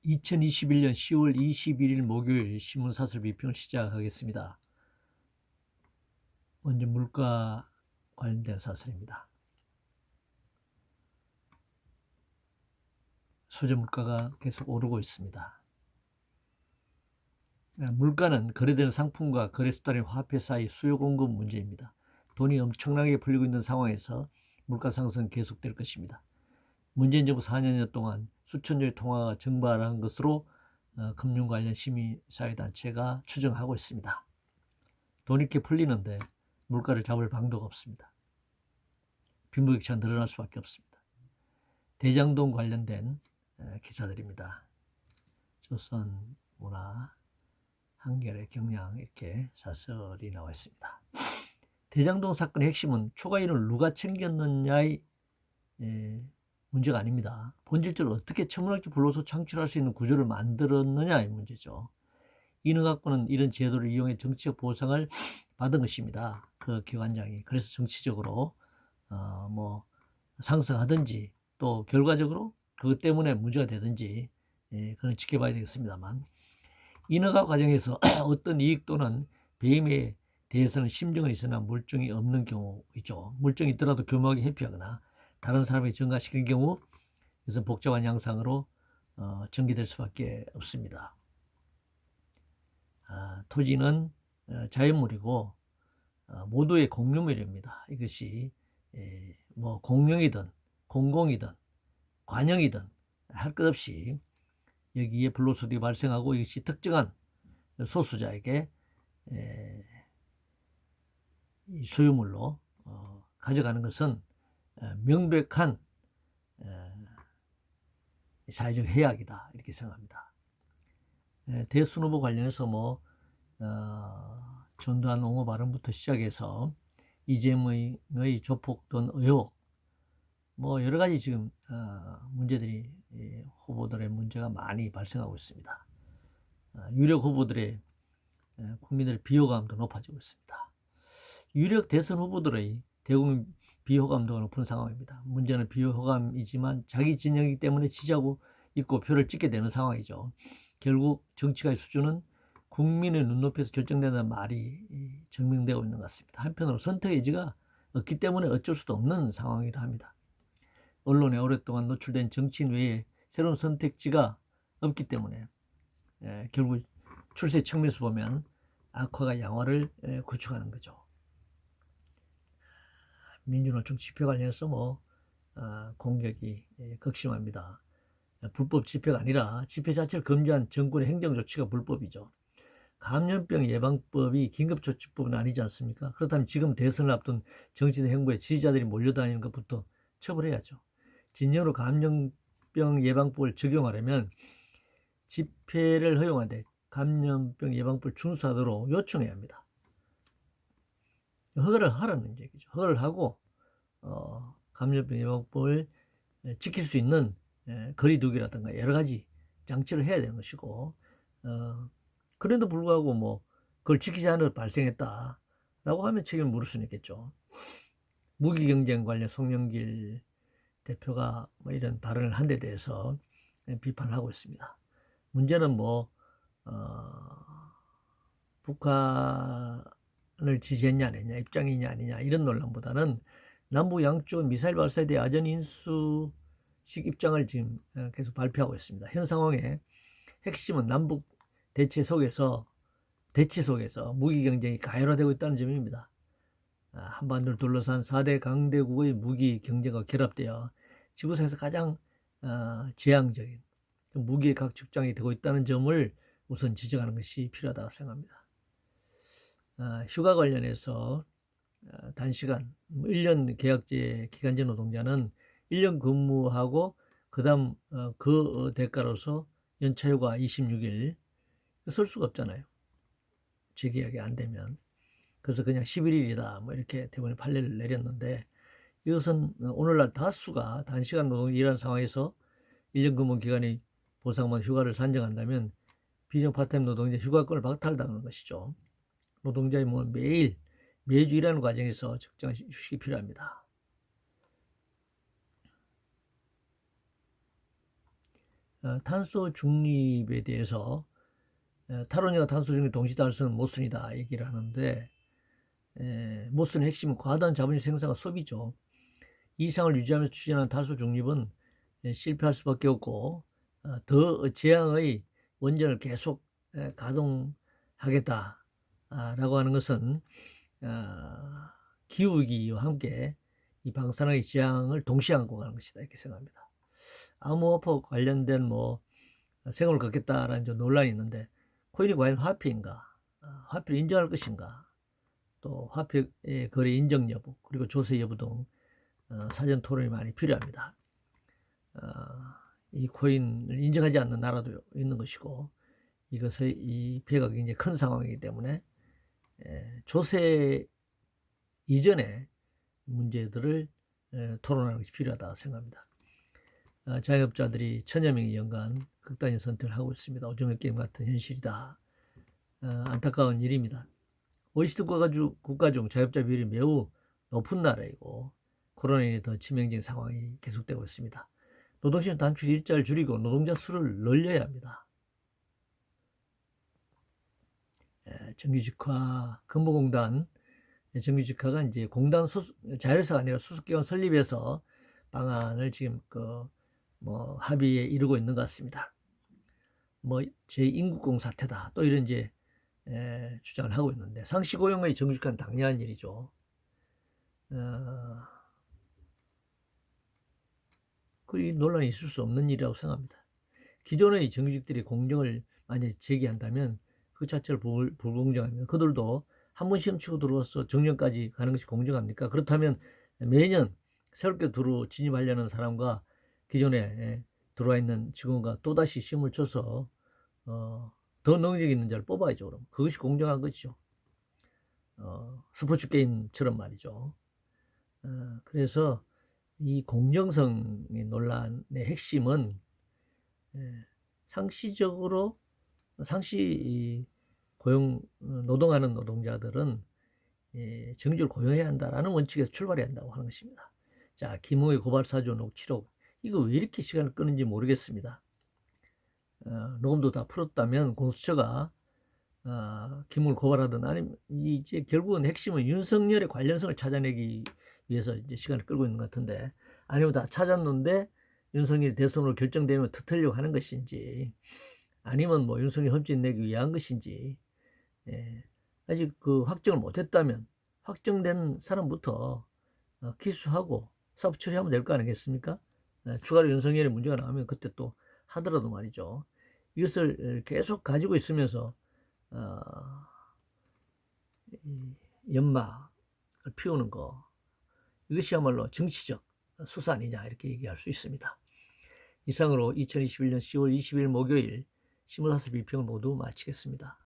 2021년 10월 21일 목요일 신문사설 비평을 시작하겠습니다. 먼저 물가 관련된 사설입니다. 소재 물가가 계속 오르고 있습니다. 물가는 거래되는 상품과 거래 수단의 화폐 사이 수요 공급 문제입니다. 돈이 엄청나게 풀리고 있는 상황에서 물가 상승은 계속될 것입니다. 문재인 정부 4년여 동안 수천 조의 통화가 증발한 것으로 금융 관련 시민사회단체가 추정하고 있습니다. 돈이 이렇게 풀리는데 물가를 잡을 방도가 없습니다. 빈부격차가 늘어날 수밖에 없습니다. 대장동 관련된 기사들입니다. 조선, 문화, 한겨레, 경향 이렇게 사설이 나와 있습니다. 대장동 사건의 핵심은 초과이익을 누가 챙겼느냐의 문제가 아닙니다. 본질적으로 어떻게 천문학적 불로소 창출할 수 있는 구조를 만들었느냐의 문제죠. 이는 갖고는 이런 제도를 이용해 정치적 보상을 받은 것입니다. 그 기관장이. 그래서 정치적으로 뭐 상승하든지 또 결과적으로 그것 때문에 문제가 되든지 그건 지켜봐야 되겠습니다만, 인허가 과정에서 어떤 이익 또는 배임에 대해서는 심증은 있으나 물증이 없는 경우이죠. 물증이 있더라도 교묘하게 회피하거나 다른 사람에게 전가시킨 경우, 그래서 복잡한 양상으로 전개될 수밖에 없습니다. 토지는 자연물이고 모두의 공유물입니다. 이것이 뭐 공영이든 공공이든 관영이든 할 것 없이 여기에 불로소득이 발생하고 이것이 특정한 소수자에게 이 소유물로 가져가는 것은 명백한 사회적 해악이다, 이렇게 생각합니다. 대선 후보 관련해서 뭐 전두환 옹호 발언부터 시작해서 이재명의 조폭돈 의혹, 뭐 여러 가지 지금 문제들이, 후보들의 문제가 많이 발생하고 있습니다. 유력 후보들의 국민들의 비호감도 높아지고 있습니다. 유력 대선 후보들의 대국민 비호감도가 높은 상황입니다. 문제는 비호감이지만 자기 진영이기 때문에 지지하고 있고 표를 찍게 되는 상황이죠. 결국 정치가의 수준은 국민의 눈높이에서 결정된다는 말이 증명되고 있는 것 같습니다. 한편으로 선택 의지가 없기 때문에 어쩔 수도 없는 상황이기도 합니다. 언론에 오랫동안 노출된 정치인 외에 새로운 선택지가 없기 때문에 결국 출세 측면에서 보면 악화가 양화를 구축하는 거죠. 민주노총 집회 관련해서 뭐 공격이 극심합니다. 불법 집회가 아니라 집회 자체를 금지한 정권의 행정조치가 불법이죠. 감염병 예방법이 긴급조치법은 아니지 않습니까? 그렇다면 지금 대선을 앞둔 정치인 행보에 지지자들이 몰려다니는 것부터 처벌해야죠. 진정으로 감염병 예방법을 적용하려면 집회를 허용하되 감염병 예방법을 준수하도록 요청해야 합니다. 허가를 하라는 얘기죠. 허가를 하고 감염병 예방법을 지킬 수 있는 거리두기라든가 여러 가지 장치를 해야 되는 것이고, 그래도 불구하고 뭐 그걸 지키지 않아 발생했다라고 하면 책임을 물을 수는 있겠죠. 무기 경쟁 관련 송영길 대표가 뭐 이런 발언을 한 데 대해서 비판을 하고 있습니다. 문제는 뭐 북한을 지지했냐 아니냐, 입장이냐 아니냐 이런 논란보다는 남북 양쪽은 미사일 발사에 대해 아전 인수식 입장을 지금 계속 발표하고 있습니다. 현 상황의 핵심은 남북 대치 속에서 무기 경쟁이 가열화되고 있다는 점입니다. 한반도를 둘러싼 4대 강대국의 무기 경쟁과 결합되어 지구상에서 가장 재앙적인 무기의 각축장이 되고 있다는 점을 우선 지적하는 것이 필요하다고 생각합니다. 휴가 관련해서 단시간 1년 계약제 기간제 노동자는 1년 근무하고 그다음 그 대가로서 연차휴가 26일 쓸 수가 없잖아요. 재계약이 안 되면. 그래서 그냥 11일이다 뭐 이렇게 대법원이 판례를 내렸는데, 이것은 오늘날 다수가 단시간 노동을 일하는 상황에서 1년 근무 기간이 보상받은 휴가를 산정한다면 비정 파트타임 노동자 휴가권을 박탈당하는 것이죠. 노동자의 몸은 매주 일하는 과정에서 적정한 휴식이 필요합니다. 탄소 중립에 대해서 탈원전과 탄소 중립 동시 달성은 모순이다 얘기를 하는데, 모순의 핵심은 과다한 자본주의 생산과 소비죠. 이상을 유지하면서 추진하는 탄소 중립은 실패할 수밖에 없고, 더 재앙의 원전을 계속 가동하겠다라고 하는 것은 기후위기와 함께 이 방사능의 재앙을 동시에 안고 가는 것이다 이렇게 생각합니다. 암호화폐 관련된 세금을 걷겠다라는 논란이 있는데, 코인이 과연 화폐인가, 화폐를 인정할 것인가, 또 화폐의 거래 인정 여부, 그리고 조세 여부 등 사전 토론이 많이 필요합니다. 이 코인을 인정하지 않는 나라도 있는 것이고, 이것의 이 배가 굉장히 큰 상황이기 때문에 조세 이전의 문제들을 토론하는 것이 필요하다 생각합니다. 자영업자들이 1000여 명이 연간 극단적 선택을 하고 있습니다. 오징어 게임 같은 현실이다. 안타까운 일입니다. OECD 국가 중 자영업자 비율이 매우 높은 나라이고, 코로나로 인해 더 치명적인 상황이 계속되고 있습니다. 노동시간 단축 일자를 줄이고 노동자 수를 늘려야 합니다. 정규직화, 근무공단, 정규직화가 이제 공단 자회사가 아니라 수습기관 설립해서 방안을 지금 합의에 이르고 있는 것 같습니다. 제2인국공 사태다, 또 이런 이제 주장을 하고 있는데, 상시 고용의 정규직화는 당연한 일이죠. 이 논란이 있을 수 없는 일이라고 생각합니다. 기존의 정규직들이 공정을 만약에 제기한다면 그 자체를 불공정합니다. 그들도 한 번 시험 치고 들어와서 정년까지 가는 것이 공정합니까? 그렇다면 매년 새롭게 진입하려는 사람과 기존에 들어와 있는 직원과 또다시 시험을 쳐서 더 능력 있는 자를 뽑아야죠. 그럼 그것이 공정한 것이죠. 스포츠 게임처럼 말이죠. 그래서 이 공정성의 논란의 핵심은 상시 노동하는 노동자들은 정규직을 고용해야 한다라는 원칙에서 출발해야 한다고 하는 것입니다. 자, 김웅의 고발 사주 녹취록, 이거 왜 이렇게 시간을 끄는지 모르겠습니다. 녹음도 다 풀었다면 공수처가 김웅을 고발하든, 아니면 이제 결국은 핵심은 윤석열의 관련성을 찾아내기 위해서 이제 시간을 끌고 있는 것 같은데, 아니면 다 찾았는데 윤석열이 대선으로 결정되면 터뜨리려고 하는 것인지, 아니면 윤석열 흠집 내기 위한 것인지, 아직 확정을 못했다면 확정된 사람부터 기수하고 사법 처리하면 될 거 아니겠습니까? 추가로 윤석열의 문제가 나오면 그때 또 하더라도 말이죠. 이것을 계속 가지고 있으면서 연막을 피우는 거, 이것이야말로 정치적 수사 아니냐 이렇게 얘기할 수 있습니다. 이상으로 2021년 10월 20일 목요일 시무사스 비평을 모두 마치겠습니다.